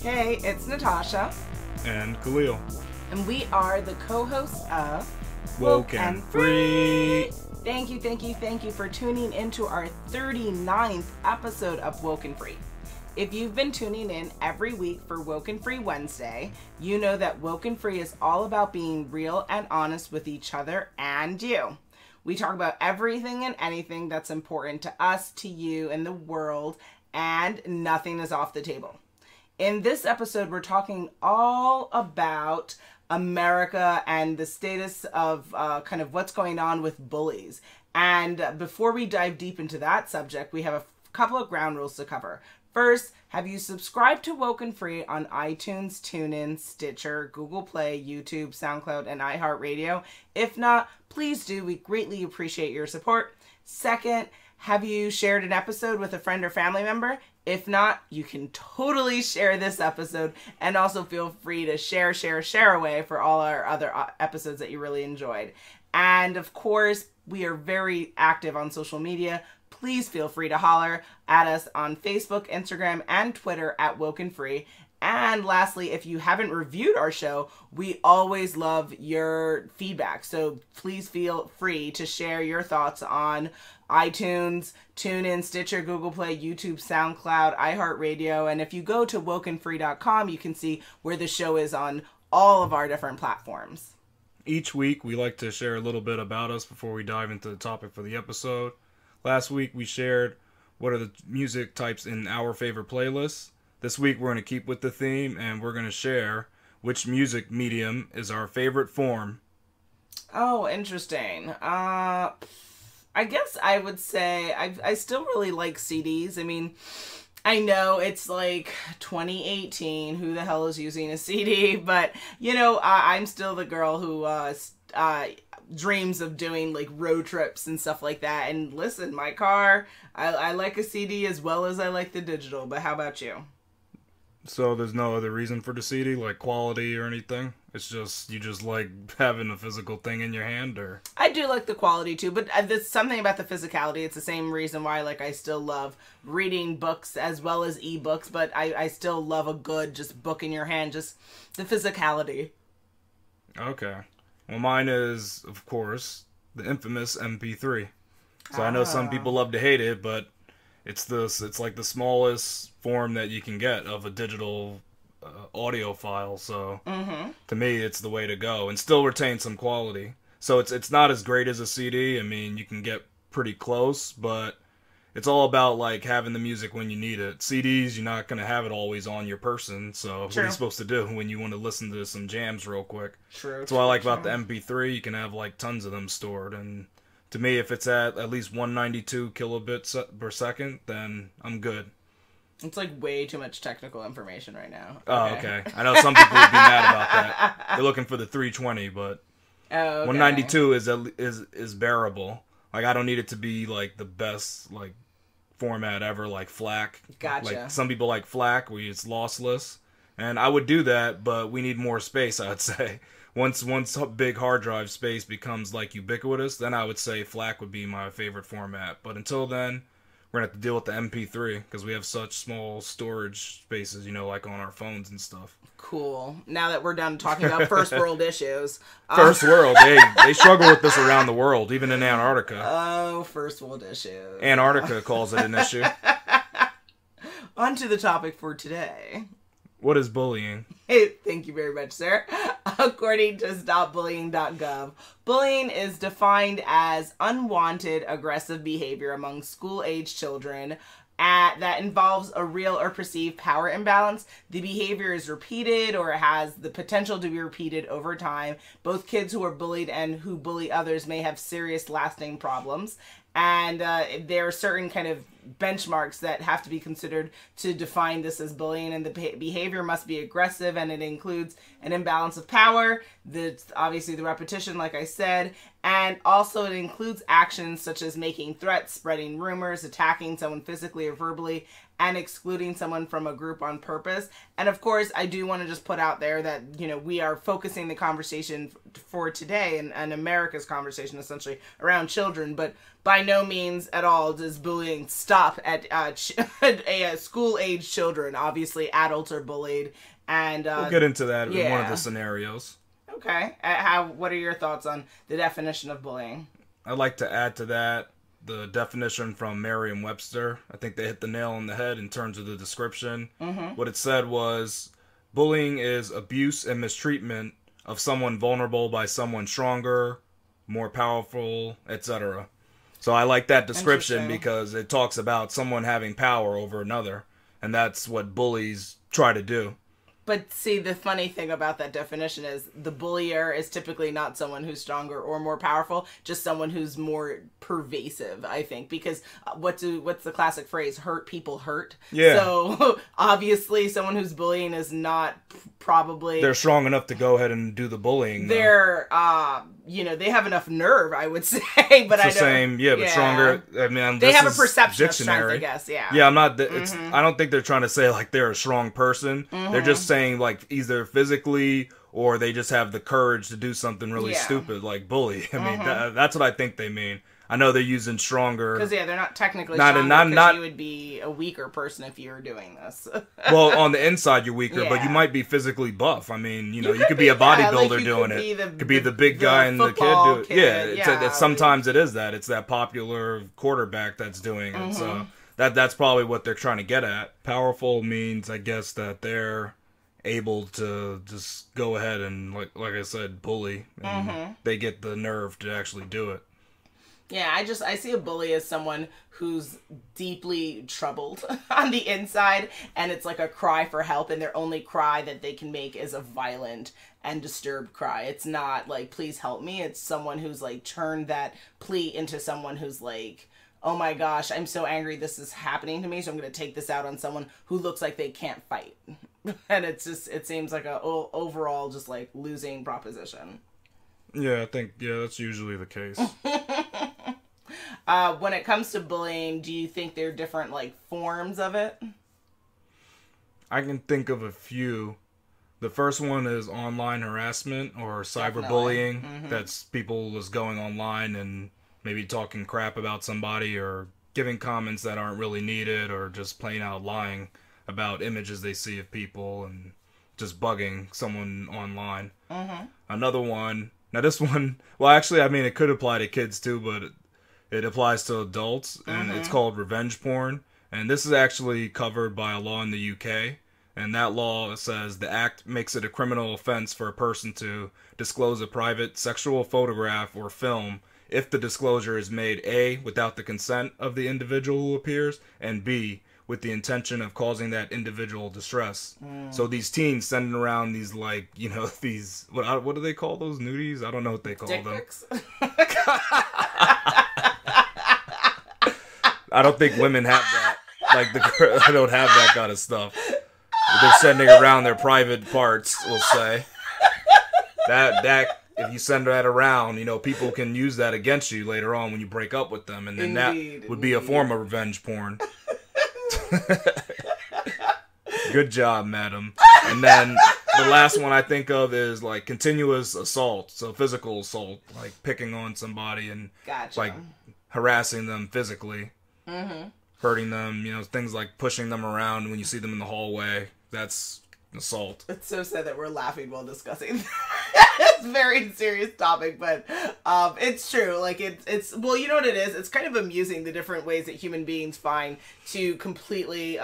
Hey, it's Natasha. And Khalil. And we are the co-hosts of WokeNFree. Thank you for tuning into our 39th episode of WokeNFree. If you've been tuning in every week for WokeNFree Wednesday, you know that WokeNFree is all about being real and honest with each other and you. We talk about everything and anything that's important to us, to you, and the world, and nothing is off the table. In this episode, we're talking all about America and the status of kind of what's going on with bullies. And before we dive deep into that subject, we have a couple of ground rules to cover. First, have you subscribed to WokeNFree on iTunes, TuneIn, Stitcher, Google Play, YouTube, SoundCloud, and iHeartRadio? If not, please do. We greatly appreciate your support. Second, have you shared an episode with a friend or family member? If not, you can totally share this episode, and also feel free to share away for all our other episodes that you really enjoyed. And of course, we are very active on social media. Please feel free to holler at us on Facebook, Instagram, and Twitter at WokeNFree. And lastly, if you haven't reviewed our show, we always love your feedback. So please feel free to share your thoughts on iTunes, TuneIn, Stitcher, Google Play, YouTube, SoundCloud, iHeartRadio. And if you go to WokeNFree.com, you can see where the show is on all of our different platforms. Each week, we like to share a little bit about us before we dive into the topic for the episode. Last week, we shared what are the music types in our favorite playlists. This week, we're going to keep with the theme, and we're going to share which music medium is our favorite form. Oh, interesting. I guess I would say I still really like CDs. I mean, I know it's like 2018. Who the hell is using a CD? But, you know, I'm still the girl who dreams of doing like road trips and stuff like that. And listen, my car, I like a CD as well as I like the digital. But how about you? So there's no other reason for the CD, like quality or anything? It's just, you just like having a physical thing in your hand, or? I do like the quality too, but there's something about the physicality. It's the same reason why like I still love reading books as well as ebooks, but I still love a good just book in your hand, just the physicality. Okay. Well, mine is, of course, the infamous MP3. So I know some people love to hate it, but it's like the smallest form that you can get of a digital audio file. So to me, it's the way to go, and still retain some quality. So it's not as great as a CD. I mean, you can get pretty close, but it's all about like having the music when you need it. CDs, you're not going to have it always on your person. So what are you supposed to do when you want to listen to some jams real quick? That's what I like about the MP3. You can have like tons of them stored, and to me, if it's at least 192 kilobits per second, then I'm good. It's like way too much technical information right now. Oh, okay. I know some people would be mad about that. They're looking for the 320, but 192 is bearable. Like, I don't need it to be like the best like format ever, like FLAC. Gotcha. Like some people like FLAC, where it's lossless, and I would do that, but we need more space, I would say. Once big hard drive space becomes like ubiquitous, then I would say FLAC would be my favorite format. But until then, we're gonna have to deal with the MP3 because we have such small storage spaces, you know, like on our phones and stuff. Cool. Now that we're done talking about first world issues. First world, they struggle with this around the world, even in Antarctica. Oh, first world issues. Antarctica calls it an issue. On to the topic for today. What is bullying? Hey, thank you very much, sir. According to stopbullying.gov, bullying is defined as unwanted aggressive behavior among school-age children that involves a real or perceived power imbalance. The behavior is repeated or has the potential to be repeated over time. Both kids who are bullied and who bully others may have serious lasting problems. And there are certain kind of benchmarks that have to be considered to define this as bullying, and the behavior must be aggressive, and it includes an imbalance of power, obviously the repetition, like I said, and also it includes actions such as making threats, spreading rumors, attacking someone physically or verbally, and excluding someone from a group on purpose. And of course, I do want to just put out there that, you know, we are focusing the conversation for today and America's conversation essentially around children, but by no means at all does bullying stop at school-age children. Obviously, adults are bullied, and we'll get into that in one of the scenarios. Okay. What are your thoughts on the definition of bullying? I'd like to add to that the definition from Merriam-Webster. I think they hit the nail on the head in terms of the description. Mm-hmm. What it said was, bullying is abuse and mistreatment of someone vulnerable by someone stronger, more powerful, etc. So I like that description because it talks about someone having power over another, and that's what bullies try to do. But see, the funny thing about that definition is the bullier is typically not someone who's stronger or more powerful, just someone who's more pervasive, I think. Because what's the classic phrase? Hurt people hurt. Yeah. So obviously someone who's bullying is not probably... They're strong enough to go ahead and do the bullying. They're, they have enough nerve, I would say. But it's the same, but stronger. I mean, they have a perception of strength, I guess, yeah. Yeah, I'm not... I don't think they're trying to say, like, they're a strong person. Mm-hmm. They're just saying, like, either physically or they just have the courage to do something really stupid, like bully. I mean, that's what I think they mean. I know they're using stronger. Because, they're not technically stronger because you would be a weaker person if you were doing this. Well, on the inside, you're weaker, but you might be physically buff. I mean, you could be a bodybuilder doing it. Could be the big guy and the kid do it. Yeah, sometimes it is that. It's that popular quarterback that's doing it. So that's probably what they're trying to get at. Powerful means, I guess, that they're able to just go ahead and, like I said, bully. And they get the nerve to actually do it. Yeah, I see a bully as someone who's deeply troubled on the inside, and it's like a cry for help, and their only cry that they can make is a violent and disturbed cry. It's not like, please help me. It's someone who's like turned that plea into someone who's like, oh my gosh, I'm so angry this is happening to me, so I'm going to take this out on someone who looks like they can't fight. And it seems like a overall just like losing proposition. Yeah, I think, that's usually the case. When it comes to bullying, do you think there are different, like, forms of it? I can think of a few. The first one is online harassment or cyberbullying. That's people just going online and maybe talking crap about somebody or giving comments that aren't really needed or just plain out lying about images they see of people and just bugging someone online. Another one... Now this one, well actually, I mean, it could apply to kids too, but it applies to adults, and it's called revenge porn. And this is actually covered by a law in the UK, and that law says the act makes it a criminal offense for a person to disclose a private sexual photograph or film if the disclosure is made A, without the consent of the individual who appears, and B, with the intention of causing that individual distress. So these teens sending around these, like, these, what do they call those nudies? I don't know what they call them. I don't think women have that. Like, I don't have that kind of stuff. They're sending around their private parts, we'll say. That if you send that around, people can use that against you later on when you break up with them, and then that would be a form of revenge porn. Good job, madam. And then the last one I think of is like continuous assault, so physical assault, like picking on somebody and like harassing them physically, hurting them, things like pushing them around when you see them in the hallway. That's assault. It's so sad that we're laughing while discussing it's a very serious topic, but it's true. Like it's well, you know what it is? It's kind of amusing the different ways that human beings find to completely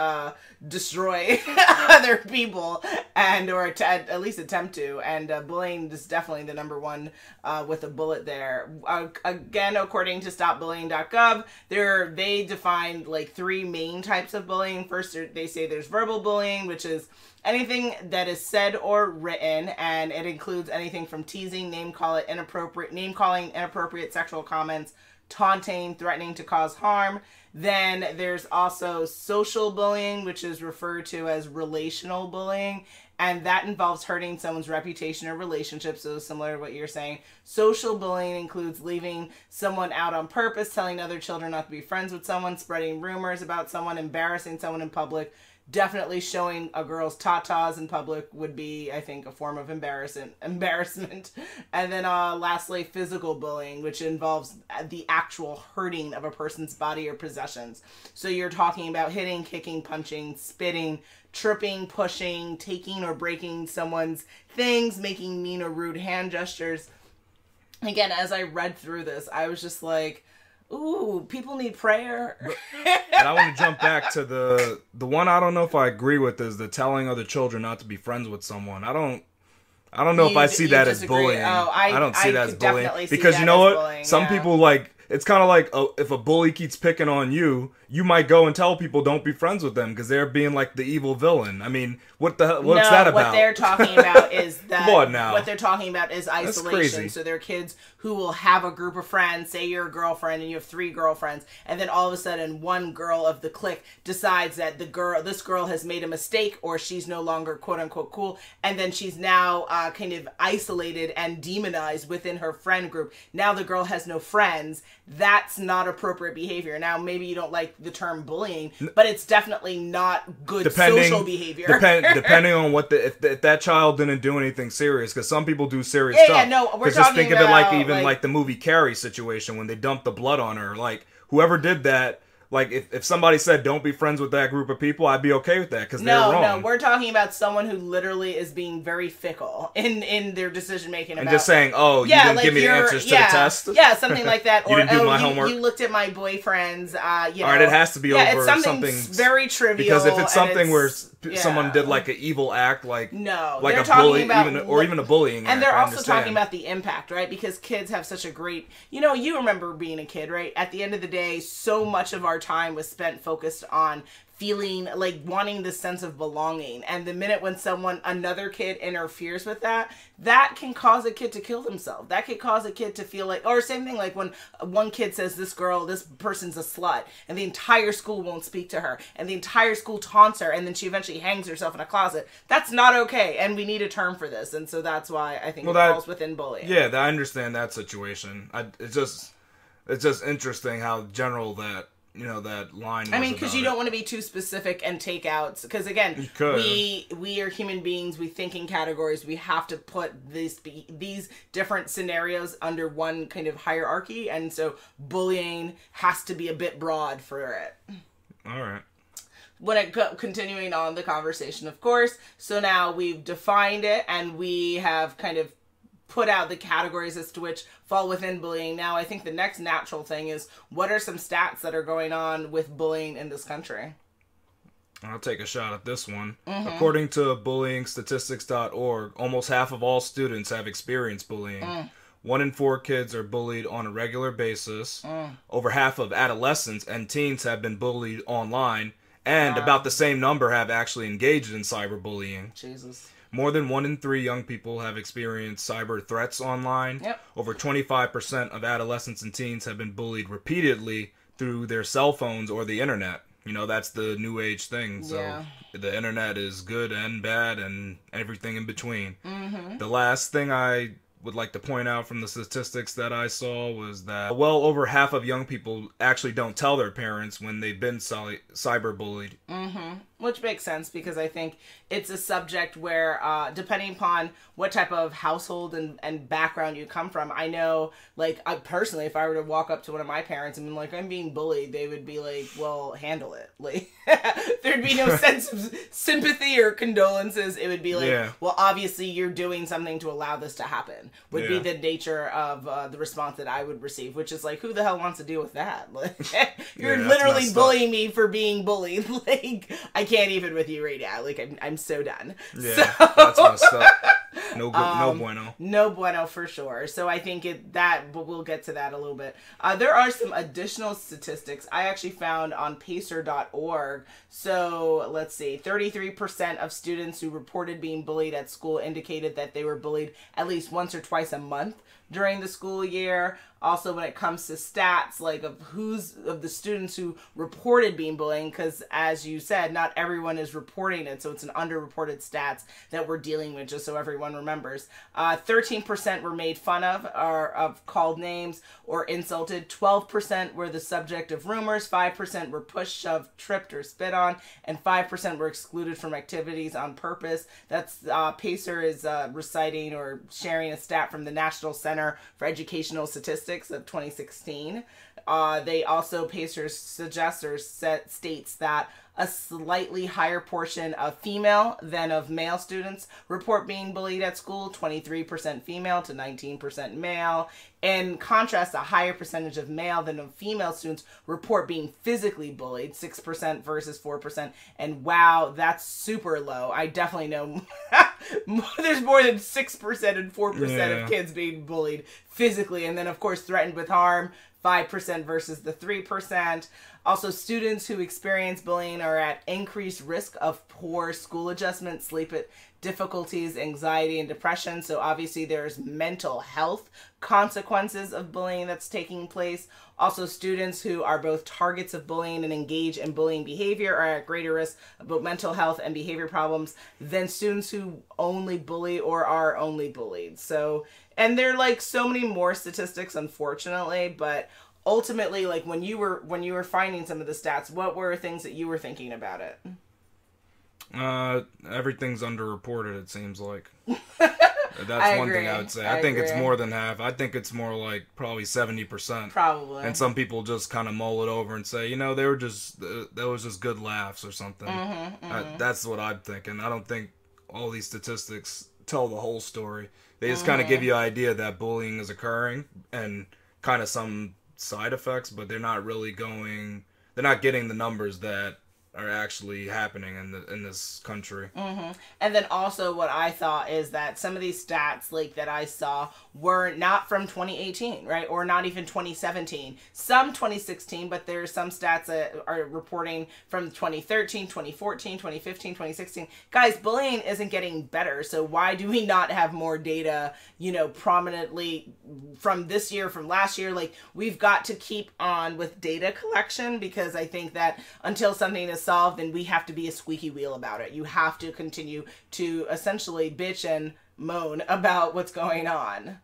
destroy other people or to at least attempt to. And bullying is definitely the number one with a bullet there. Again, according to stopbullying.gov, they define like 3 main types of bullying. First, they say there's verbal bullying, which is anything that is said or written, and it includes anything from teasing, name-calling, inappropriate sexual comments, taunting, threatening to cause harm. Then there's also social bullying, which is referred to as relational bullying, and that involves hurting someone's reputation or relationship, so similar to what you're saying. Social bullying includes leaving someone out on purpose, telling other children not to be friends with someone, spreading rumors about someone, embarrassing someone in public. Definitely showing a girl's tatas in public would be, I think, a form of embarrassment. And then lastly, physical bullying, which involves the actual hurting of a person's body or possessions. So you're talking about hitting, kicking, punching, spitting, tripping, pushing, taking or breaking someone's things, making mean or rude hand gestures. Again, as I read through this, I was just like, ooh, people need prayer. And I want to jump back to the one I don't know if I agree with is the telling other children not to be friends with someone. I don't know if I see that as bullying. Oh, I don't see that as bullying. See because that you know as what? Bullying, Some people like, it's kind of like if a bully keeps picking on you, you might go and tell people don't be friends with them because they're being like the evil villain. I mean, what's that about? What they're talking about is that Come on now. What they're talking about is isolation. So they're kids who will have a group of friends, say you're a girlfriend and you have 3 girlfriends, and then all of a sudden one girl of the clique decides that this girl has made a mistake, or she's no longer quote unquote cool, and then she's now kind of isolated and demonized within her friend group. Now the girl has no friends. That's not appropriate behavior. Now maybe you don't like the term bullying, but it's definitely not good social behavior. Depending on what if that child didn't do anything serious, because some people do serious stuff. Yeah, no, we're talking just think about of it like even like the movie Carrie situation when they dumped the blood on her. Like whoever did that. Like, if somebody said, don't be friends with that group of people, I'd be okay with that, because they're wrong. No, we're talking about someone who literally is being very fickle in their decision-making. And just saying, you didn't give me the answers to the test? Yeah, something like that. You or, didn't do my homework? You looked at my boyfriend's, All right, it has to be over it's something very trivial. Because if it's something where someone did, like, an evil act, like a bully, even a bullying act, and they're also talking about the impact, right? Because kids have such a great... You remember being a kid, right? At the end of the day, so much of our time was spent focused on feeling like wanting this sense of belonging, and the minute when another kid interferes with that can cause a kid to kill themselves. That could cause a kid to feel like, or same thing like when one kid says this person's a slut, and the entire school won't speak to her, and the entire school taunts her, and then she eventually hangs herself in a closet. That's not okay, and we need a term for this, and so that's why I think it falls within bullying. Yeah, I understand that situation. It's just interesting how general that that line was. I mean, because you don't want to be too specific and take out, because again, we are human beings, we think in categories, we have to put these different scenarios under one kind of hierarchy, and so bullying has to be a bit broad for it. Alright. Continuing on the conversation, of course, so now we've defined it, and we have kind of put out the categories as to which fall within bullying. Now, I think the next natural thing is, what are some stats that are going on with bullying in this country? I'll take a shot at this one. Mm-hmm. According to bullyingstatistics.org, almost half of all students have experienced bullying. 1 in 4 kids are bullied on a regular basis. Over half of adolescents and teens have been bullied online, and about the same number have actually engaged in cyberbullying. Jesus. More than 1 in 3 young people have experienced cyber threats online. Yep. Over 25% of adolescents and teens have been bullied repeatedly through their cell phones or the internet. That's the new age thing. So the internet is good and bad and everything in between. Mm-hmm. The last thing I would like to point out from the statistics that I saw was that well over half of young people actually don't tell their parents when they've been cyberbullied. Mm-hmm. Which makes sense, because I think it's a subject where, depending upon what type of household and background you come from, I know, like, personally, if I were to walk up to one of my parents and be like, I'm being bullied, they would be like, well, handle it. Like, there'd be no sense of sympathy or condolences. It would be like, well, obviously you're doing something to allow this to happen, would be the nature of the response that I would receive, which is like, who the hell wants to deal with that? Like, you're literally bullying me for being bullied. Like, I can't even with you right now. Like, I'm so done. Yeah, so. That's messed up. No bueno. No bueno for sure. So I think but we'll get to that a little bit. There are some additional statistics I actually found on pacer.org. So let's see, 33% of students who reported being bullied at school indicated that they were bullied at least once or twice a month during the school year. Also, when it comes to stats, like of the students who reported being bullying, because as you said, not everyone is reporting it, so it's an underreported stats that we're dealing with, just so everyone remembers. 13% were made fun of, or of called names or insulted. 12% were the subject of rumors. 5% were pushed, shoved, tripped, or spit on, and 5% were excluded from activities on purpose. That's Pacer is reciting or sharing a stat from the National Center for Educational Statistics of 2016. They also, Pacers suggests or states that a slightly higher portion of female than of male students report being bullied at school, 23% female to 19% male. In contrast, a higher percentage of male than of female students report being physically bullied, 6% versus 4%. And wow, that's super low. I definitely know there's more than 6% and 4% of kids being bullied physically. And then, of course, threatened with harm, 5% versus the 3%. Also, students who experience bullying are at increased risk of poor school adjustment, sleep difficulties, anxiety, and depression. So obviously there's mental health consequences of bullying that's taking place. Also, students who are both targets of bullying and engage in bullying behavior are at greater risk of both mental health and behavior problems than students who only bully or are only bullied. So, and there are like so many more statistics, unfortunately, but ultimately, like when you were finding some of the stats, what were things that you were thinking about it? Everything's underreported, it seems like. That's one thing I would say. I think it's more than half. I think it's more like probably 70%. Probably. And some people just kind of mull it over and say, they were just, that was just good laughs or something. That's what I'm thinking. I don't think all these statistics tell the whole story. They just kind of give you an idea that bullying is occurring and kind of some side effects, but they're not getting the numbers that are actually happening in this country. And then also what I thought is that some of these stats like that I saw were not from 2018, right? Or not even 2017. Some 2016, but there's some stats that are reporting from 2013, 2014, 2015, 2016. Guys, bullying isn't getting better. So why do we not have more data, prominently from this year, from last year? Like, we've got to keep on with data collection, because I think that until something is solved, then we have to be a squeaky wheel about it. You have to continue to essentially bitch and moan about what's going on.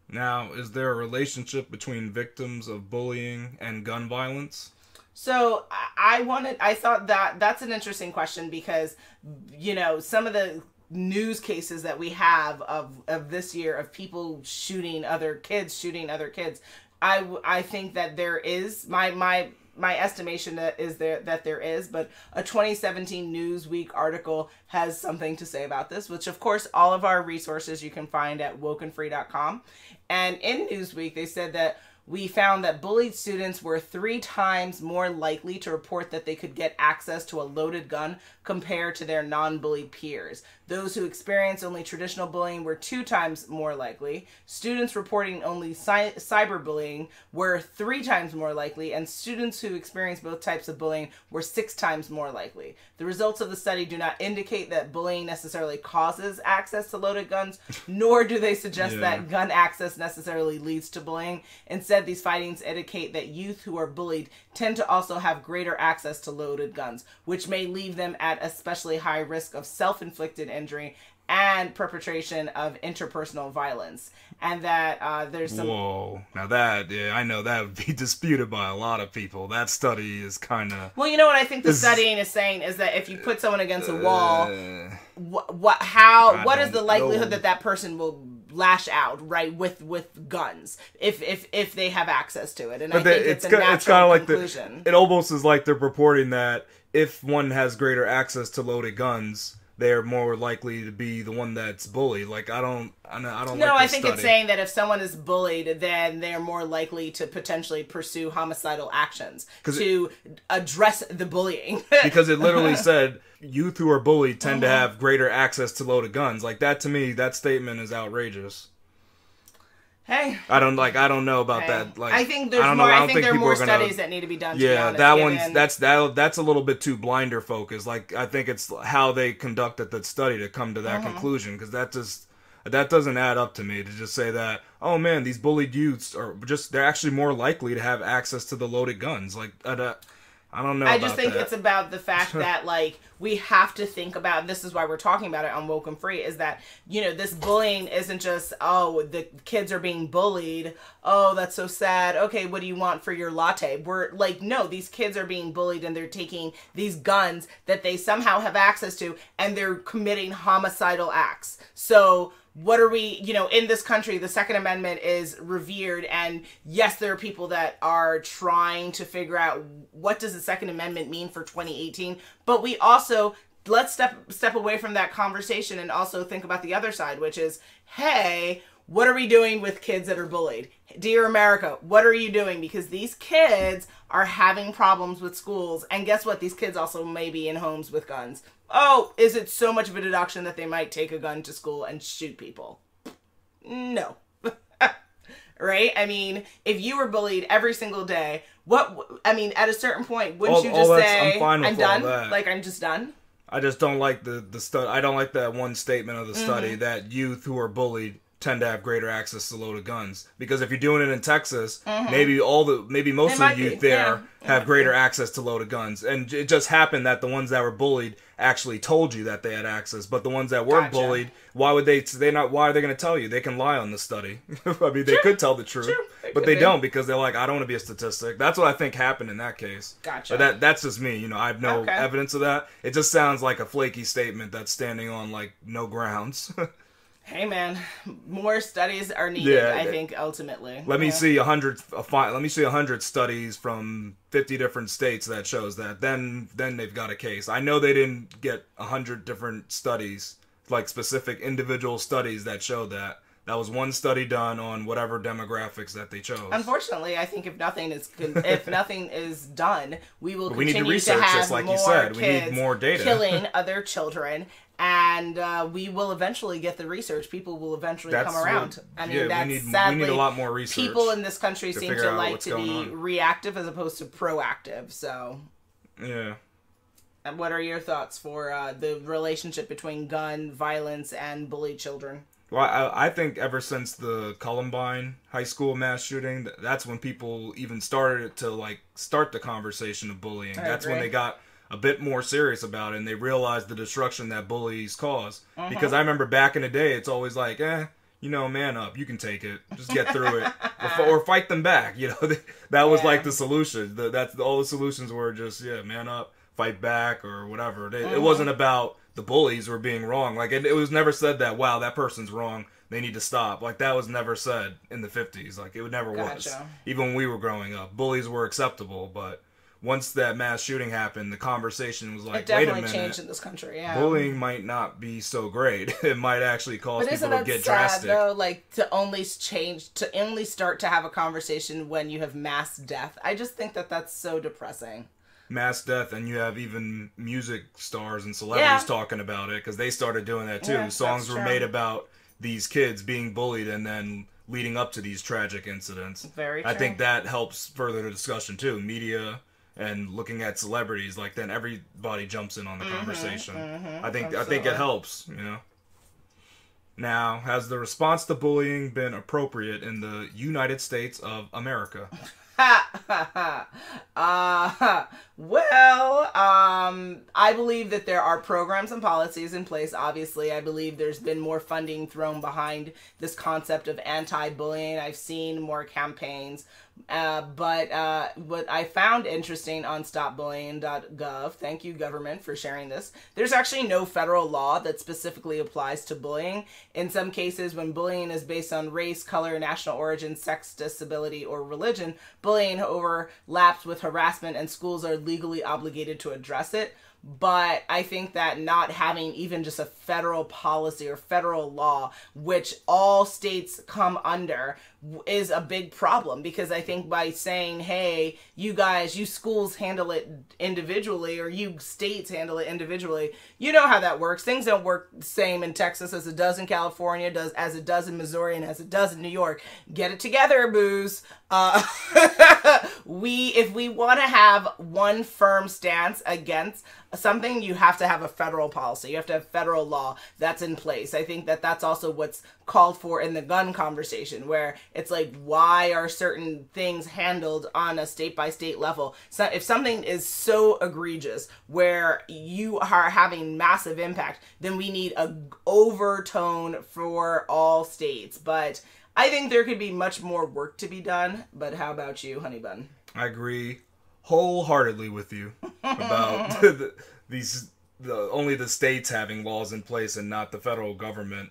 Now, is there a relationship between victims of bullying and gun violence? So I thought that's an interesting question, because, some of the news cases that we have of this year of people shooting other kids, I think that there is, my estimation is that there is, but a 2017 Newsweek article has something to say about this, which of course all of our resources you can find at WokeNFree.com. And in Newsweek, they said that we found that bullied students were 3 times more likely to report that they could get access to a loaded gun compared to their non-bullied peers. Those who experienced only traditional bullying were 2 times more likely. Students reporting only cyberbullying were 3 times more likely, and students who experienced both types of bullying were 6 times more likely. The results of the study do not indicate that bullying necessarily causes access to loaded guns, nor do they suggest that gun access necessarily leads to bullying. Instead, these findings indicate that youth who are bullied tend to also have greater access to loaded guns, which may leave them at especially high risk of self-inflicted injury and perpetration of interpersonal violence. And that there's some... Whoa. Now that, I know that would be disputed by a lot of people. That study is kind of... Well, you know what I think the studying is saying is that if you put someone against a wall, what is the likelihood that person will lash out, right, with guns if they have access to it? And but I think it's a natural conclusion. It almost is like they're reporting that if one has greater access to loaded guns, they're more likely to be the one that's bullied. Like I don't No, like I this think study. it's saying that if someone is bullied, then they're more likely to potentially pursue homicidal actions to address the bullying. Because it literally said youth who are bullied tend to have greater access to loaded guns. Like that, to me, that statement is outrageous. Hey, I don't know about that. Like I think there's I don't more. know. I think there are more gonna, studies that need to be done. To yeah, be honest, that one's that's a little bit too blinder focused. Like I think it's how they conducted that study to come to that conclusion, because that doesn't add up to me to just say that, oh man, these bullied youths are they're actually more likely to have access to the loaded guns. Like I don't know. I just think it's about the fact that, like, we have to think about, and this is why we're talking about it on WokeNFree, is that, you know, this bullying isn't just, oh, the kids are being bullied. Oh, that's so sad. Okay, what do you want for your latte? We're like, no, these kids are being bullied and they're taking these guns that they somehow have access to and they're committing homicidal acts. So what are we, you know, in this country, the Second Amendment is revered, and yes, there are people that are trying to figure out what does the Second Amendment mean for 2018, but we also, let's step away from that conversation and also think about the other side, which is, hey, what are we doing with kids that are bullied? Dear America, what are you doing? Because these kids are having problems with schools, and guess what? These kids also may be in homes with guns. Oh, is it so much of a deduction that they might take a gun to school and shoot people? No. Right? I mean, if you were bullied every single day, at a certain point, wouldn't you just say, I'm done? Like, I'm just done? I just don't like the study. I don't like that one statement of the study that youth who are bullied tend to have greater access to loaded guns. Because if you're doing it in Texas, maybe most of the youth there have greater access to loaded guns. And it just happened that the ones that were bullied actually told you that they had access, but the ones that weren't bullied, why are they going to tell you? They can lie on the study. I mean, they could tell the truth, but they don't, because they're like, I don't want to be a statistic. That's what I think happened in that case. Gotcha. But that's just me. You know, I have no evidence of that. It just sounds like a flaky statement that's standing on like no grounds. Hey man, more studies are needed. I think ultimately. Let me see 100 studies from 50 different states that shows that. Then they've got a case. I know they didn't get 100 different studies, like specific individual studies that show that. That was one study done on whatever demographics that they chose. Unfortunately, I think if nothing is done, we will we continue need to research have this, like more you said. kids We need more data. killing other children, and we will eventually get the research. People will eventually come around. We need a lot more research. People in this country seem to like to be reactive as opposed to proactive. So, yeah. And what are your thoughts for the relationship between gun violence and bullied children? Well, I think ever since the Columbine high school mass shooting, that's when people even started to start the conversation of bullying. That's when they got a bit more serious about it, and they realized the destruction that bullies cause. Because I remember back in the day, it's always like, man up, you can take it, just get through it, or fight them back. You know, that was like the solution. That's all the solutions were just man up, fight back, or whatever. It wasn't about the bullies were being wrong. Like it was never said that, wow, that person's wrong, they need to stop. Like that was never said in the 50s. Like it never was. Even when we were growing up, bullies were acceptable. But once that mass shooting happened, the conversation was like, wait a minute, changed in this country. Yeah, bullying might not be so great. It might actually cause people to get drastic. Though, like to only start to have a conversation when you have mass death. I just think that that's so depressing. Mass death, and you have even music stars and celebrities talking about it, because they started doing that too. Yeah, songs were made about these kids being bullied and then leading up to these tragic incidents. Very true. I think that helps further the discussion too. Media and looking at celebrities, like then everybody jumps in on the conversation. I think it helps, you know. Now, has the response to bullying been appropriate in the United States of America? I believe that there are programs and policies in place. Obviously, I believe there's been more funding thrown behind this concept of anti-bullying. I've seen more campaigns. But what I found interesting on stopbullying.gov, thank you government for sharing this, there's actually no federal law that specifically applies to bullying. In some cases, when bullying is based on race, color, national origin, sex, disability, or religion, bullying overlaps with harassment and schools are legally obligated to address it. But I think that not having even just a federal policy or federal law, which all states come under, is a big problem, because I think by saying, hey, you guys, you schools handle it individually, or you states handle it individually, you know how that works. Things don't work the same in Texas as it does in California, as it does in Missouri, and as it does in New York. Get it together, boos. If we want to have one firm stance against something, you have to have a federal policy. You have to have federal law that's in place. I think that that's also what's called for in the gun conversation, where it's like, why are certain things handled on a state-by-state level? So if something is so egregious where you are having massive impact, then we need a overtone for all states. But I think there could be much more work to be done. But how about you, Honey Bun? I agree wholeheartedly with you about only the states having laws in place and not the federal government.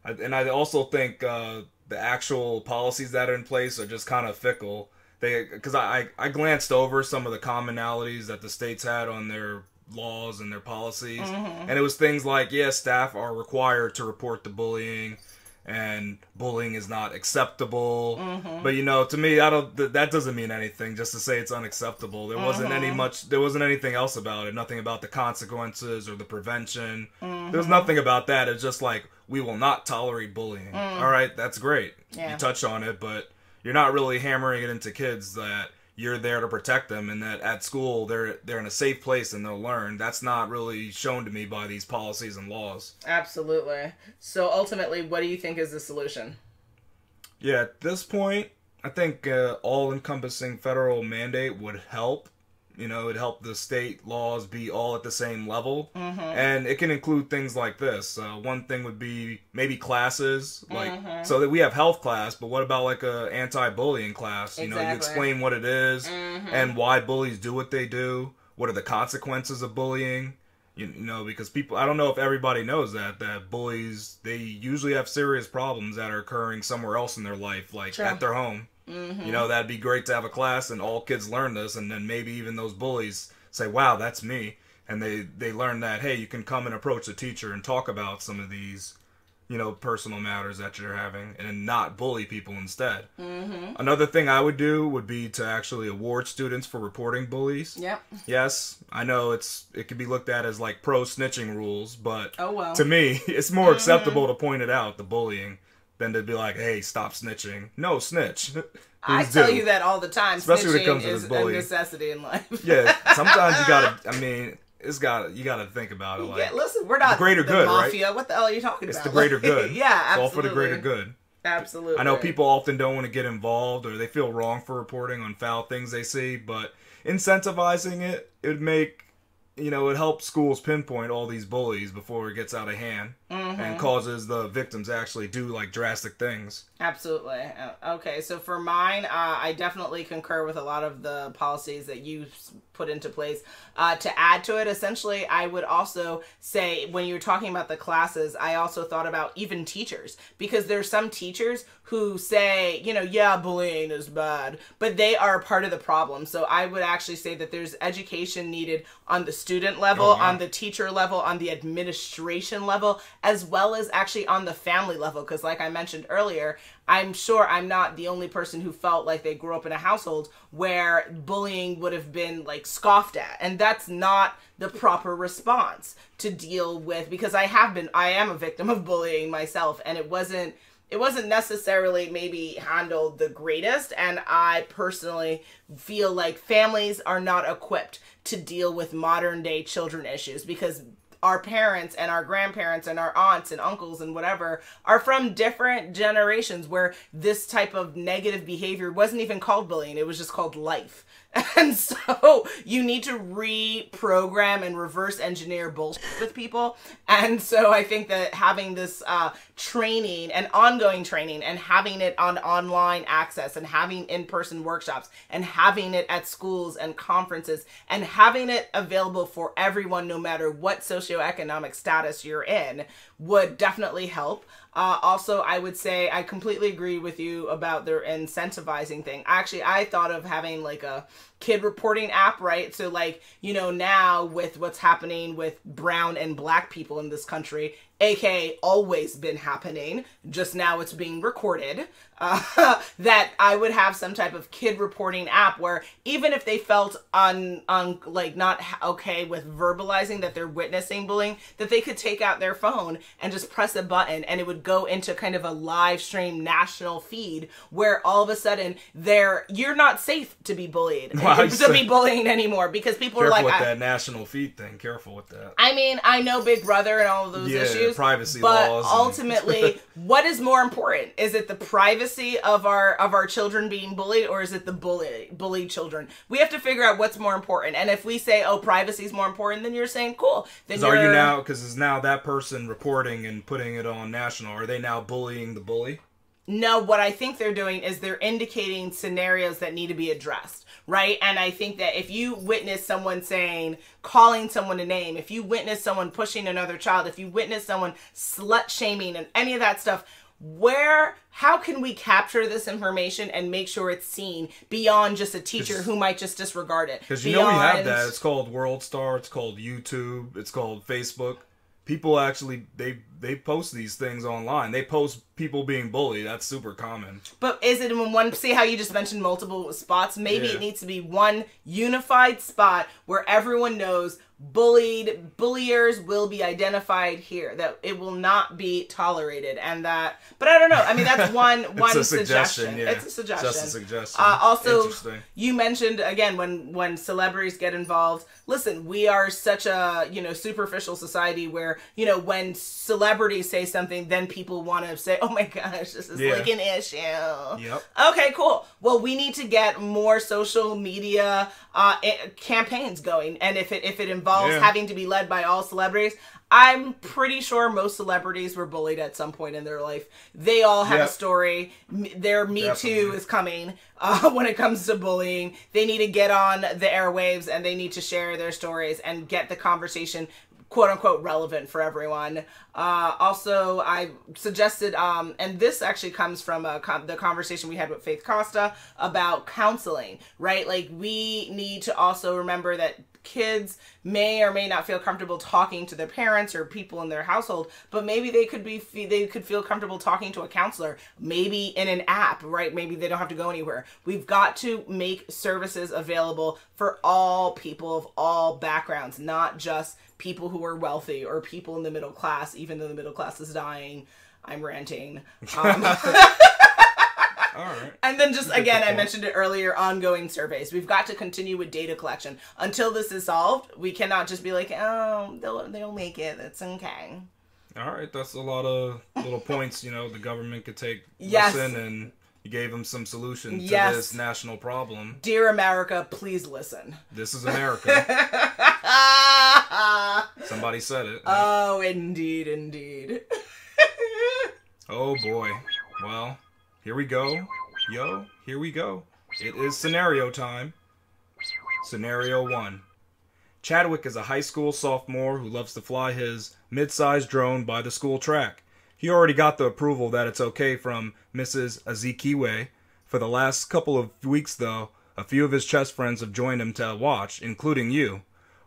And I also think the actual policies that are in place are just kind of fickle. Because I glanced over some of the commonalities that the states had on their laws and their policies, and it was things like, staff are required to report the bullying, and bullying is not acceptable. But to me, that doesn't mean anything. Just to say it's unacceptable, there wasn't anything else about it. Nothing about the consequences or the prevention. There's nothing about that. It's just like, we will not tolerate bullying. All right, that's great. You touch on it, but you're not really hammering it into kids that you're there to protect them, and that at school they're in a safe place and they'll learn. That's not really shown to me by these policies and laws. Absolutely. So ultimately, what do you think is the solution? Yeah, at this point, I think all-encompassing federal mandate would help. It'd help the state laws be all at the same level. And it can include things like this. One thing would be maybe classes, so that we have health class, but what about like a anti-bullying class? Exactly. You explain what it is and why bullies do what they do. What are the consequences of bullying? Because people, I don't know if everybody knows that bullies, they usually have serious problems that are occurring somewhere else in their life, like at their home. That'd be great to have a class and all kids learn this, and then maybe even those bullies say, wow, that's me. And they learn that, hey, you can come and approach the teacher and talk about some of these, personal matters that you're having, and not bully people instead. Another thing I would do would be to actually award students for reporting bullies. Yep. Yes, I know it could be looked at as like pro-snitching rules, but to me, it's more acceptable to point it out, the bullying, than to be like, hey, stop snitching. No, snitch. I tell you that all the time. Especially when it comes to this bullying. Is a necessity in life. Yeah, sometimes you gotta, you gotta think about it. Like, listen, we're not the greater good, mafia. Right? What the hell are you talking about? It's the greater good. Yeah, absolutely. It's all for the greater good. Absolutely. I know people often don't want to get involved, or they feel wrong for reporting on foul things they see, but incentivizing it would make, it helps schools pinpoint all these bullies before it gets out of hand and causes the victims to actually do like drastic things. Absolutely. Okay, so for mine, I definitely concur with a lot of the policies that you put into place. To add to it, essentially, I would also say, when you're talking about the classes, I also thought about even teachers, because there's some teachers who say, bullying is bad, but they are part of the problem. So I would actually say that there's education needed on the student level, on the teacher level, on the administration level, as well as actually on the family level. Because like I mentioned earlier, I'm sure I'm not the only person who felt like they grew up in a household where bullying would have been like scoffed at. And that's not the proper response to deal with, because I am a victim of bullying myself, and it wasn't necessarily maybe handled the greatest. And I personally feel like families are not equipped to deal with modern day children issues, because our parents and our grandparents and our aunts and uncles and whatever are from different generations where this type of negative behavior wasn't even called bullying. It was just called life. And so you need to reprogram and reverse engineer bullshit with people. And so I think that having this training and ongoing training, and having it on online access, and having in-person workshops, and having it at schools and conferences, and having it available for everyone, no matter what socioeconomic status you're in, would definitely help. Also, I would say I completely agree with you about their incentivizing thing. Actually, I thought of having like a kid reporting app, right? So like, you know, now with what's happening with brown and black people in this country, aka always been happening, just now it's being recorded, that I would have some type of kid reporting app where even if they felt like not okay with verbalizing that they're witnessing bullying, that they could take out their phone and just press a button and it would go into kind of a live stream national feed where all of a sudden you're not safe to be bullied, to be bullying anymore, because people are like, careful with that national feed thing. Careful with that. I mean, I know Big Brother and all of those issues, privacy but laws. Ultimately, what is more important? Is it the privacy of our children being bullied, or is it the bullied children? We have to figure out what's more important. And if we say, oh, privacy is more important, then you're saying, cool. Then are you now, because is now that person reporting and putting it on national, are they now bullying the bully? No, what I think they're doing is they're indicating scenarios that need to be addressed, right? And I think that if you witness someone calling someone a name, if you witness someone pushing another child, if you witness someone slut shaming and any of that stuff, how can we capture this information and make sure it's seen beyond just a teacher who might just disregard it? Because you know we have that. It's called World Star, it's called YouTube, it's called Facebook. People actually, they post these things online. They post people being bullied. That's super common. But is it in one, see how you just mentioned multiple spots? Maybe it needs to be one unified spot where everyone knows bulliers will be identified here, that it will not be tolerated, and that, but I don't know. I mean, that's one suggestion. Yeah. It's a suggestion. Just a suggestion. Also, you mentioned, again, when celebrities get involved, listen, we are such a, superficial society where, when celebrities say something, then people want to say, oh my gosh, this is like an issue. Yep. Okay, cool. Well, we need to get more social media campaigns going, and if it involves having to be led by all celebrities, I'm pretty sure most celebrities were bullied at some point in their life. They all have a story. Their Me Too is coming when it comes to bullying. They need to get on the airwaves and they need to share their stories and get the conversation quote unquote relevant for everyone. Also, I suggested, and this actually comes from the conversation we had with Faith Costa about counseling, right? Like, we need to also remember that kids may or may not feel comfortable talking to their parents or people in their household, but maybe they could feel comfortable talking to a counselor, maybe in an app, right? Maybe they don't have to go anywhere. We've got to make services available for all people of all backgrounds, not just people who are wealthy or people in the middle class, even though the middle class is dying. I'm ranting. All right. And then just, again, I mentioned it earlier, ongoing surveys. We've got to continue with data collection. Until this is solved, we cannot just be like, oh, they'll make it. It's okay. All right. That's a lot of little points, the government could take listen, and you gave them some solution to this national problem. Dear America, please listen. This is America. Somebody said it. Right? Oh, indeed, indeed. Oh, boy. Well, here we go. Here we go. It is scenario time. Scenario 1. Chadwick is a high school sophomore who loves to fly his mid-sized drone by the school track. He already got the approval that it's okay from Mrs. Azikiwe. For the last couple of weeks, though, a few of his chess friends have joined him to watch, including you.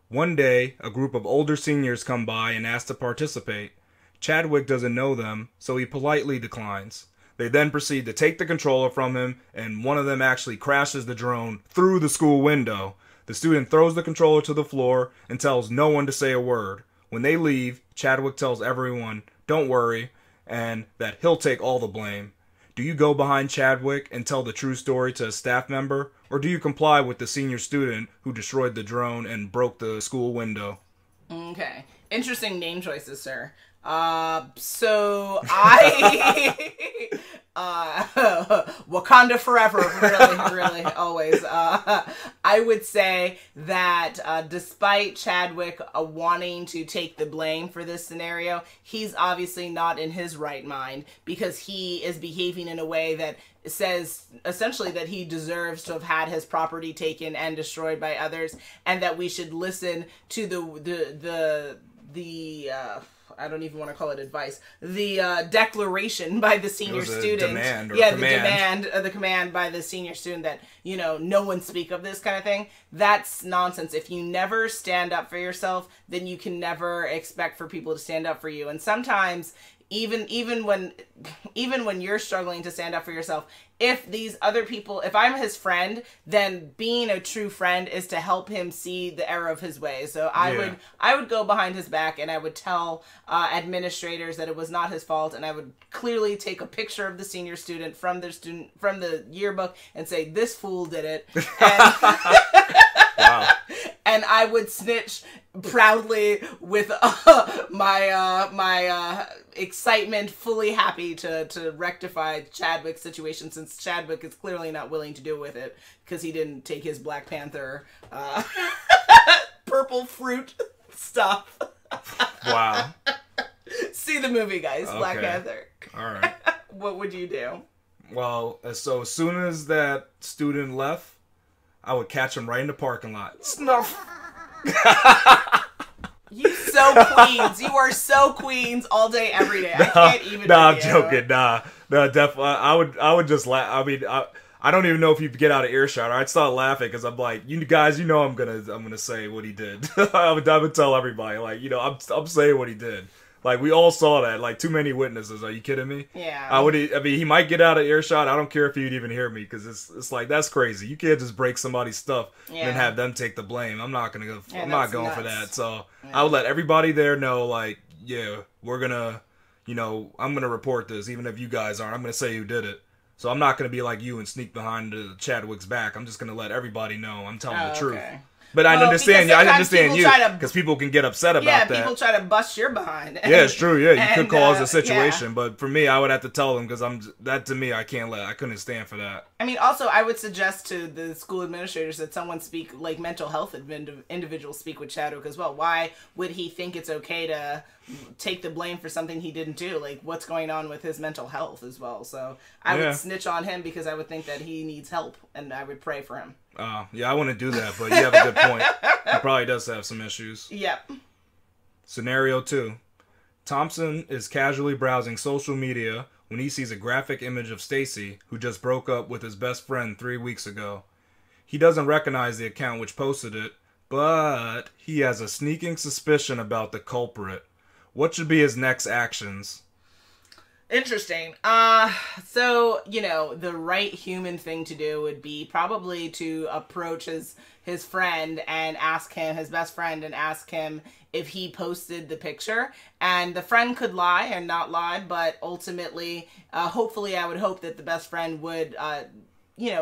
One day, a group of older seniors come by and ask to participate. Chadwick doesn't know them, so he politely declines. They then proceed to take the controller from him, and one of them actually crashes the drone through the school window. The student throws the controller to the floor and tells no one to say a word. When they leave, Chadwick tells everyone, don't worry, and that he'll take all the blame. Do you go behind Chadwick and tell the true story to a staff member, or do you comply with the senior student who destroyed the drone and broke the school window? Okay. Interesting name choices, sir. So I, Wakanda forever, really, always. I would say that, despite Chadwick wanting to take the blame for this scenario, he's obviously not in his right mind, because he is behaving in a way that says essentially that he deserves to have had his property taken and destroyed by others, and that we should listen to I don't even want to call it advice, the declaration by the senior student. Demand or command. The command by the senior student that, no one speak of this kind of thing. That's nonsense. If you never stand up for yourself, then you can never expect for people to stand up for you. And sometimes even when you're struggling to stand up for yourself, if these other people, if I'm his friend, then being a true friend is to help him see the error of his ways. So I would go behind his back and I would tell administrators that it was not his fault, and I would clearly take a picture of the senior student from the yearbook and say, this fool did it. And wow. And I would snitch proudly with my excitement, fully happy to rectify Chadwick's situation, since Chadwick is clearly not willing to deal with it because he didn't take his Black Panther purple fruit stuff. Wow. See the movie, guys. Okay. Black Panther. All right. What would you do? Well, so as soon as that student left, I would catch him right in the parking lot. Snuff! You so Queens. You are so Queens all day, every day. I can't even. I'm joking. Nah, definitely. I would just laugh. I mean, I don't even know if you get out of earshot. I'd start laughing because I'm like, you guys, I'm gonna say what he did. I would tell everybody, like, I'm saying what he did. Like, we all saw that. Like, too many witnesses. Are you kidding me? Yeah. I mean, he might get out of earshot. I don't care if he'd even hear me, because it's like, that's crazy. You can't just break somebody's stuff and then have them take the blame. I'm not gonna go. Yeah, I'm not going nuts for that. So I would let everybody there know, like, yeah, we're gonna, I'm gonna report this, even if you guys aren't. I'm gonna say who did it. So I'm not gonna be like you and sneak behind Chadwick's back. I'm just gonna let everybody know I'm telling the truth. But I understand you, because people can get upset about that. Yeah, people try to bust your behind. Yeah, it's true. Yeah, you could cause a situation, but for me, I would have to tell them, because to me, I couldn't stand for that. I mean, also, I would suggest to the school administrators that someone speak, like mental health individuals speak with Chadwick as well. Why would he think it's okay to take the blame for something he didn't do? Like, what's going on with his mental health as well? So I would snitch on him, because I would think that he needs help, and I would pray for him. Yeah, I wouldn't do that, but you have a good point. He probably does have some issues. Yep. Scenario 2. Thompson is casually browsing social media when he sees a graphic image of Stacy, who just broke up with his best friend 3 weeks ago. He doesn't recognize the account which posted it, but he has a sneaking suspicion about the culprit. What should be his next actions? Interesting. So, the right human thing to do would be probably to approach his friend and ask him, his best friend, and ask him if he posted the picture. And the friend could lie and not lie, but ultimately, hopefully, I would hope that the best friend would,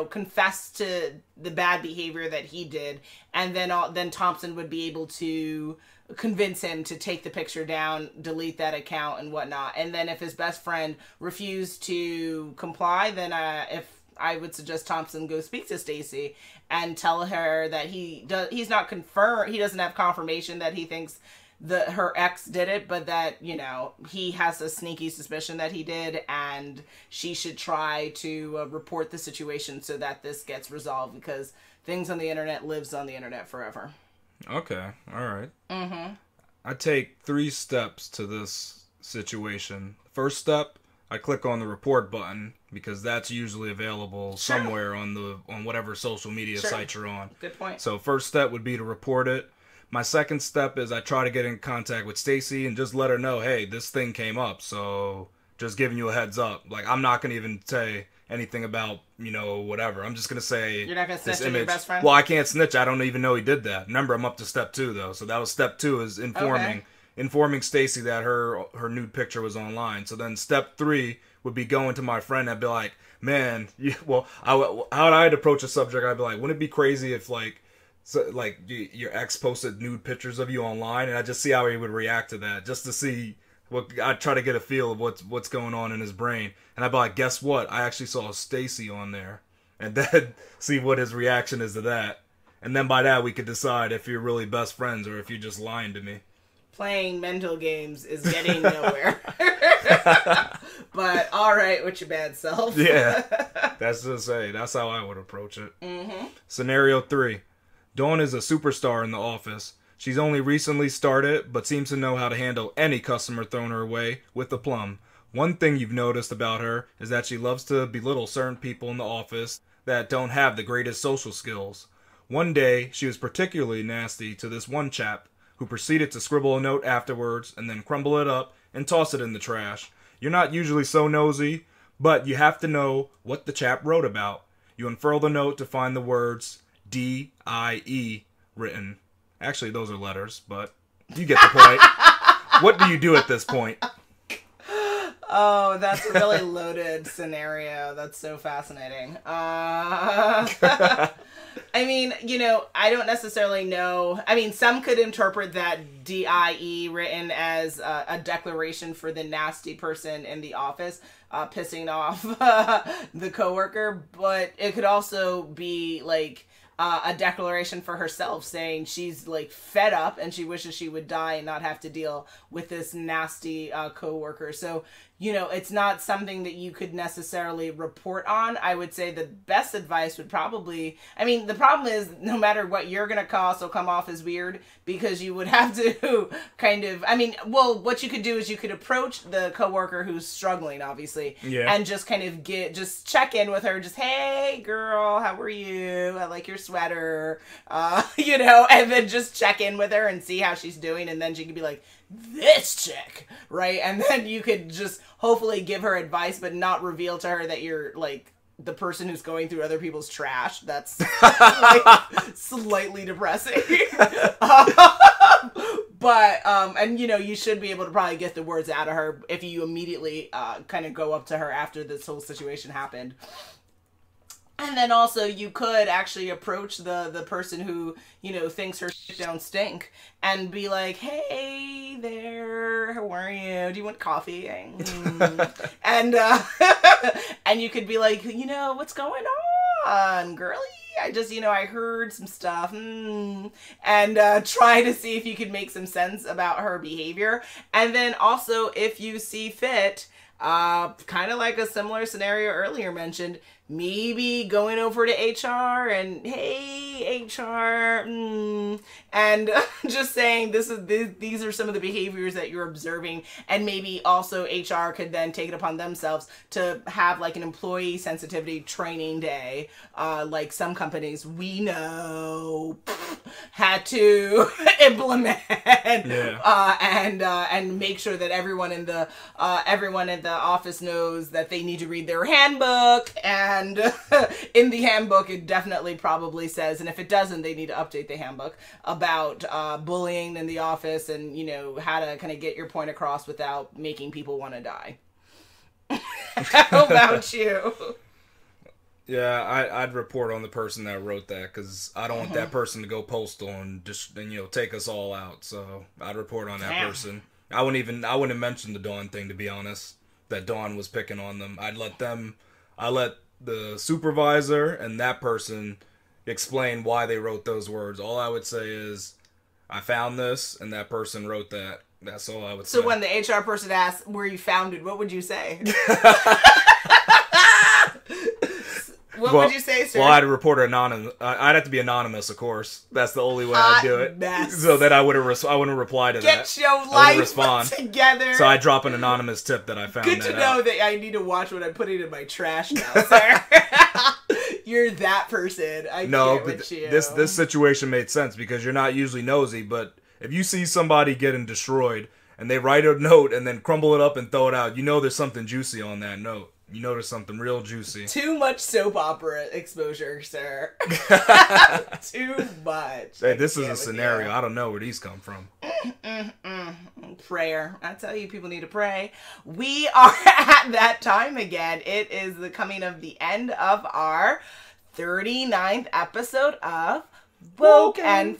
confess to the bad behavior that he did, and then Thompson would be able to convince him to take the picture down, delete that account, and whatnot. And then if his best friend refused to comply, then I would suggest Thompson go speak to Stacy and tell her that he's not confirmed, he doesn't have confirmation that he thinks her ex did it, but that, he has a sneaky suspicion that he did, and she should try to report the situation so that this gets resolved, because things on the internet lives on the internet forever. Okay, all right. Mm-hmm. I take 3 steps to this situation. First step, I click on the report button, because that's usually available somewhere on whatever social media site you're on. Good point. So first step would be to report it. My second step is I try to get in contact with Stacy and just let her know, hey, this thing came up, so just giving you a heads up. Like, I'm not going to even say anything about, whatever. I'm just going to say, you're not going to snitch on your best friend? Well, I can't snitch. I don't even know he did that. Remember, I'm up to step 2, though. So that was step 2, is informing Stacy that her nude picture was online. So then step 3 would be going to my friend and be like, man, how would I approach a subject? I'd be like, wouldn't it be crazy if, your ex posted nude pictures of you online? And I just see how he would react to that, just to see I'd try to get a feel of what's going on in his brain. And I'd be like, guess what? I actually saw Stacy on there. And then see what his reaction is to that. And then by that, we could decide if you're really best friends or if you're just lying to me. Playing mental games is getting nowhere. But all right with your bad self. Yeah. That's how I would approach it. Mm-hmm. Scenario 3. Dawn is a superstar in the office, She's only recently started, but seems to know how to handle any customer thrown her way with aplomb. One thing you've noticed about her is that she loves to belittle certain people in the office that don't have the greatest social skills. One day, she was particularly nasty to this one chap, who proceeded to scribble a note afterwards and then crumble it up and toss it in the trash. You're not usually so nosy, but you have to know what the chap wrote about. You unfurl the note to find the words D-I-E written. Actually, those are letters, but you get the point. What do you do at this point? Oh, that's a really loaded scenario. That's so fascinating. I mean, you know, I don't necessarily know. I mean, some could interpret that DIE written as a declaration for the nasty person in the office, pissing off the coworker. But it could also be like a declaration for herself, saying she's like fed up and she wishes she would die and not have to deal with this nasty coworker. So, you know, it's not something that you could necessarily report on. I would say the best advice would probably, I mean, the problem is no matter what you're going to cause will come off as weird, because you would have to kind of, I mean, well, what you could do is you could approach the coworker who's struggling, obviously, and just kind of just check in with her, just, hey, girl, how are you? I like your sweater, you know, and then just check in with her and see how she's doing, and then she could be like, this chick, right? And then you could just hopefully give her advice, but not reveal to her that you're like the person who's going through other people's trash. That's like slightly depressing. But and you know, you should be able to probably get the words out of her if you immediately kind of go up to her after this whole situation happened. And then also you could actually approach the person who, you know, thinks her shit don't stink and be like, hey there, how are you? Do you want coffee? And and you could be like, you know, what's going on, girlie? I just, you know, I heard some stuff. And try to see if you could make some sense about her behavior. And then also, if you see fit, kind of like a similar scenario earlier mentioned, maybe going over to HR and, hey, HR, and just saying these are some of the behaviors that you're observing, and maybe also HR could then take it upon themselves to have like an employee sensitivity training day, like some companies we know had to implement, and make sure that everyone in the office knows that they need to read their handbook. And in the handbook, it definitely probably says, and if it doesn't, they need to update the handbook about bullying in the office, and, you know, how to kind of get your point across without making people want to die. How about you? Yeah, I'd report on the person that wrote that, because I don't want that person to go postal and just, you know, take us all out. So I'd report on that person. I wouldn't have mentioned the Dawn thing, to be honest, that Dawn was picking on them. I let the supervisor and that person explain why they wrote those words. All I would say is, I found this and that person wrote that. That's all I would say. So when the HR person asks where you found it, what would you say? What would you say, sir? Well, I'd report it anonymous. I'd have to be anonymous, of course. That's the only way I'd do it. So that I wouldn't reply to that. Get your life together. So I drop an anonymous tip that I found. Good to know that I need to watch what I'm putting in my trash now, sir. You're that person. I can't with you. This situation made sense, because you're not usually nosy, but if you see somebody getting destroyed and they write a note and then crumble it up and throw it out, you know there's something juicy on that note. You notice something real juicy. Too much soap opera exposure, sir. Too much. Hey, this is a scenario. I don't know where these come from. Prayer. I tell you, people need to pray. We are at that time again. It is the coming of the end of our 39th episode of WokeNFree.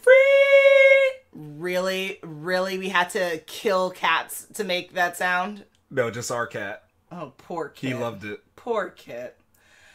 Really, we had to kill cats to make that sound? No, just our cat. Oh, poor Kit. He loved it. Poor Kit.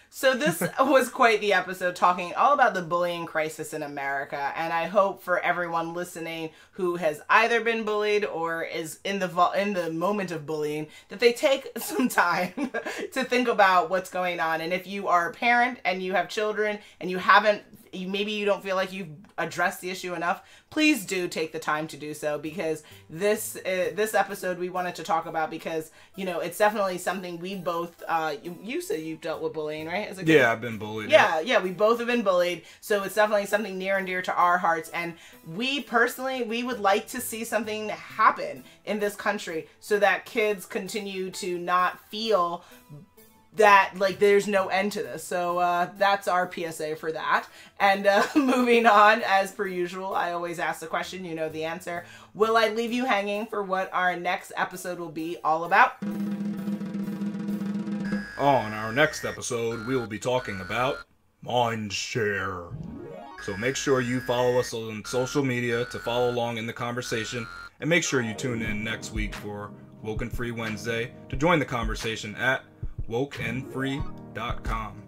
So this was quite the episode, talking all about the bullying crisis in America. And I hope for everyone listening who has either been bullied or is in the moment of bullying, that they take some time to think about what's going on. And if you are a parent and you have children and maybe you don't feel like you've address the issue enough, please do take the time to do so, because this episode we wanted to talk about because, you know, it's definitely something we both, you said you've dealt with bullying, right? As a kid? Yeah, I've been bullied. Yeah, we both have been bullied, so it's definitely something near and dear to our hearts, and we personally, we would like to see something happen in this country so that kids continue to not feel that, like, there's no end to this. So that's our PSA for that. And moving on, as per usual, I always ask the question, you know the answer. Will I leave you hanging for what our next episode will be all about? On our next episode, we will be talking about mindshare. So make sure you follow us on social media to follow along in the conversation, and make sure you tune in next week for WokeNFree Wednesday to join the conversation at WokeNFree.com.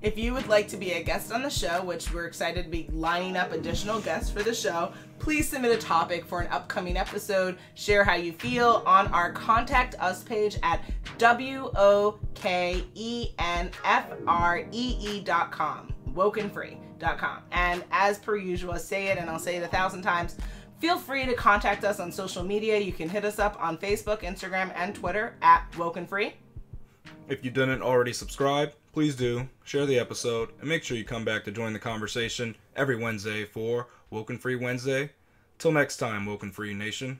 If you would like to be a guest on the show, which we're excited to be lining up additional guests for the show, please submit a topic for an upcoming episode. Share how you feel on our Contact Us page at WokeNFree.com. WokeNFree.com. And as per usual, I say it and I'll say it 1,000 times, feel free to contact us on social media. You can hit us up on Facebook, Instagram, and Twitter at WokeNFree. If you didn't already subscribe, please do. Share the episode, and make sure you come back to join the conversation every Wednesday for WokeNFree Wednesday. Till next time, WokeNFree Nation.